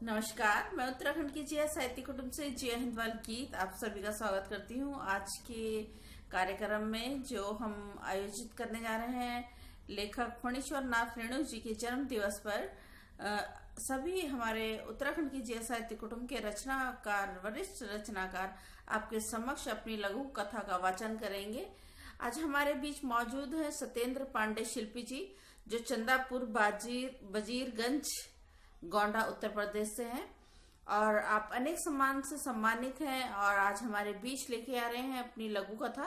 नमस्कार, मैं उत्तराखंड की जिया साहित्य कुटुंब से जिया हिंदवाल गीत आप सभी का स्वागत करती हूँ। आज के कार्यक्रम में जो हम आयोजित करने जा रहे हैं, लेखक फणीश्वर नाथ रेणु जी के जन्म दिवस पर सभी हमारे उत्तराखंड की जिया साहित्य कुटुंब के रचनाकार, वरिष्ठ रचनाकार आपके समक्ष अपनी लघु कथा का वाचन करेंगे। आज हमारे बीच मौजूद है सत्येंद्र पांडे शिल्पी जी, जो चंदापुर बजीरगंज गोंडा उत्तर प्रदेश से हैं और आप अनेक सम्मान से सम्मानित हैं और आज हमारे बीच लेके आ रहे हैं अपनी लघु कथा।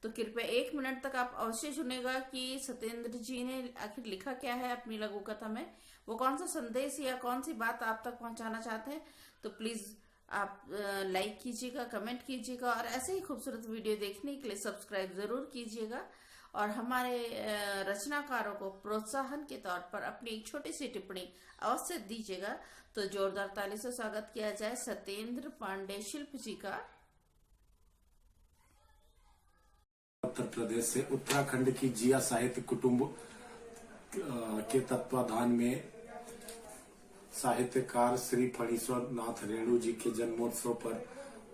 तो कृपया 1 मिनट तक आप अवश्य सुनेगा कि सत्येंद्र जी ने आखिर लिखा क्या है अपनी लघु कथा में, वो कौन सा संदेश या कौन सी बात आप तक पहुंचाना चाहते हैं। तो प्लीज आप लाइक कीजिएगा, कमेंट कीजिएगा और ऐसे ही खूबसूरत वीडियो देखने के लिए सब्सक्राइब जरूर कीजिएगा और हमारे रचनाकारों को प्रोत्साहन के तौर पर अपनी एक छोटी सी टिप्पणी अवश्य दीजिएगा। तो जोरदार ताली से स्वागत किया जाए सत्येंद्र पांडे शिल्प जी का। उत्तर प्रदेश से उत्तराखंड की जिया साहित्य कुटुंब के तत्वाधान में साहित्यकार श्री फणीश्वर नाथ रेणु जी के जन्मोत्सव पर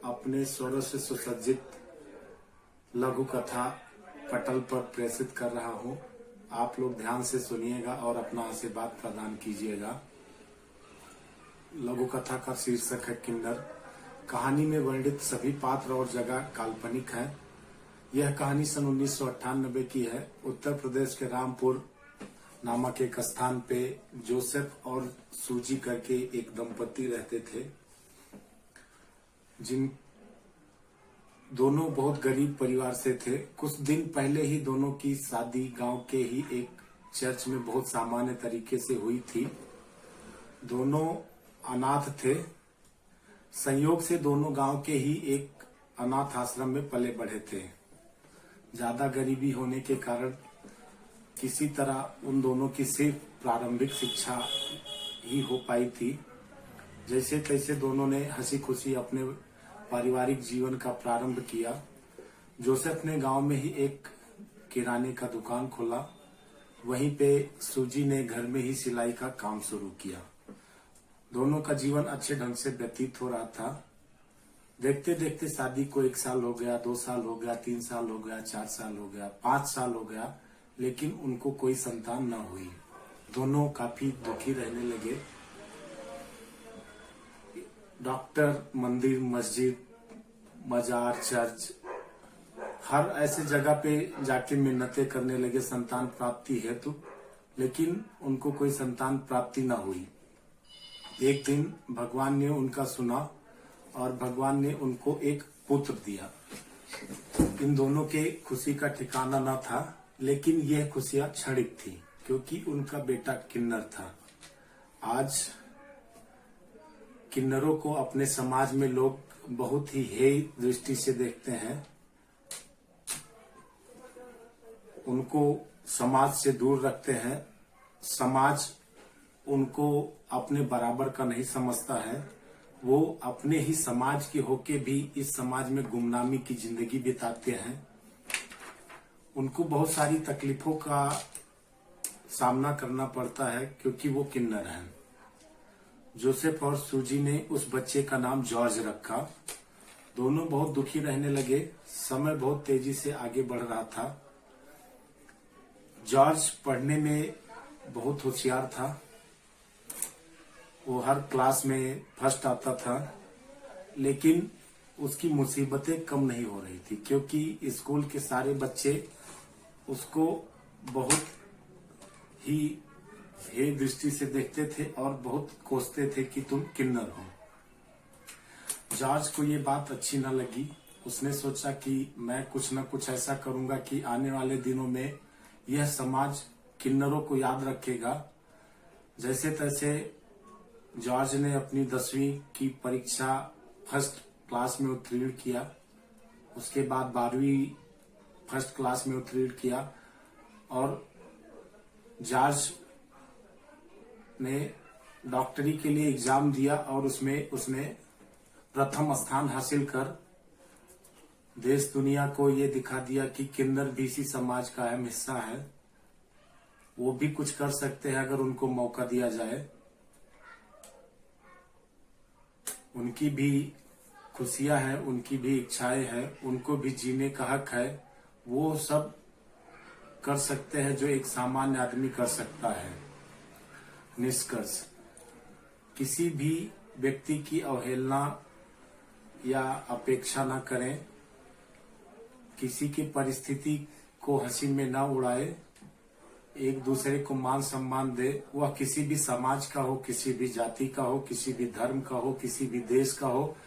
अपने स्वरों से सुसज्जित लघु कथा पटल पर प्रेषित कर रहा हूं। आप लोग ध्यान से सुनिएगा और अपना आशीर्वाद प्रदान कीजिएगा। लघु कथा का शीर्षक है किन्नर। कहानी में वर्णित सभी पात्र और जगह काल्पनिक है। यह कहानी सन 1998 की है। उत्तर प्रदेश के रामपुर नामक एक स्थान पे जोसेफ और सूजी करके एक दंपति रहते थे, जिन दोनों बहुत गरीब परिवार से थे। कुछ दिन पहले ही दोनों की शादी गांव के ही एक चर्च में बहुत सामान्य तरीके से हुई थी। दोनों अनाथ थे। संयोग से दोनों गांव के ही एक अनाथ आश्रम में पले बढ़े थे। ज्यादा गरीबी होने के कारण किसी तरह उन दोनों की सिर्फ प्रारंभिक शिक्षा ही हो पाई थी। जैसे तैसे दोनों ने हंसी खुशी अपने पारिवारिक जीवन का प्रारंभ किया। जोसेफ ने गांव में ही एक किराने का दुकान खोला। वहीं पे सूजी ने घर में ही सिलाई का काम शुरू किया। दोनों का जीवन अच्छे ढंग से व्यतीत हो रहा था। देखते देखते शादी को 1 साल हो गया, 2 साल हो गया, 3 साल हो गया, 4 साल हो गया, 5 साल हो गया, लेकिन उनको कोई संतान न हुई। दोनों काफी दुखी रहने लगे। डॉक्टर, मंदिर, मस्जिद, मजार, चर्च, हर ऐसे जगह पे जाके मिन्नतें करने लगे संतान प्राप्ति हेतु, लेकिन उनको कोई संतान प्राप्ति न हुई। एक दिन भगवान ने उनका सुना और भगवान ने उनको एक पुत्र दिया। इन दोनों के खुशी का ठिकाना न था, लेकिन यह खुशियां क्षणिक थी क्योंकि उनका बेटा किन्नर था। आज किन्नरों को अपने समाज में लोग बहुत ही हेय दृष्टि से देखते हैं। उनको समाज से दूर रखते हैं। समाज उनको अपने बराबर का नहीं समझता है। वो अपने ही समाज के होके भी इस समाज में गुमनामी की जिंदगी बिताते हैं। उनको बहुत सारी तकलीफों का सामना करना पड़ता है क्योंकि वो किन्नर हैं। जोसेफ और सूजी ने उस बच्चे का नाम जॉर्ज रखा। दोनों बहुत दुखी रहने लगे। समय बहुत तेजी से आगे बढ़ रहा था। जॉर्ज पढ़ने में बहुत होशियार था। वो हर क्लास में फर्स्ट आता था, लेकिन उसकी मुसीबतें कम नहीं हो रही थी क्योंकि स्कूल के सारे बच्चे उसको बहुत ही हे दृष्टि से देखते थे और बहुत कोसते थे कि तुम किन्नर हो। जॉर्ज को ये बात अच्छी न लगी। उसने सोचा कि मैं कुछ न कुछ ऐसा करूंगा कि आने वाले दिनों में यह समाज किन्नरों को याद रखेगा। जैसे तैसे जॉर्ज ने अपनी 10वीं की परीक्षा फर्स्ट क्लास में उत्तीर्ण किया। उसके बाद 12वीं फर्स्ट क्लास में उत्तीर्ण किया और जॉर्ज ने डॉक्टरी के लिए एग्जाम दिया और उसमें उसने प्रथम स्थान हासिल कर देश दुनिया को ये दिखा दिया कि किन्नर भी इसी समाज का अहम हिस्सा है। वो भी कुछ कर सकते हैं अगर उनको मौका दिया जाए। उनकी भी खुशियां हैं, उनकी भी इच्छाएं हैं, उनको भी जीने का हक है। वो सब कर सकते हैं जो एक सामान्य आदमी कर सकता है। निष्कर्ष, किसी भी व्यक्ति की अवहेलना या अपेक्षा न करें, किसी की परिस्थिति को हंसी में न उड़ाए, एक दूसरे को मान सम्मान दे। वह किसी भी समाज का हो, किसी भी जाति का हो, किसी भी धर्म का हो, किसी भी देश का हो।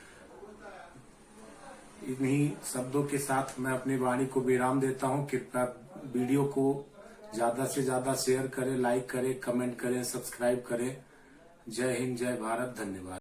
इन्हीं शब्दों के साथ मैं अपनी वाणी को विराम देता हूं। कृपया वीडियो को ज्यादा से ज्यादा शेयर करें, लाइक करें, कमेंट करें, सब्सक्राइब करें। जय हिंद, जय भारत, धन्यवाद।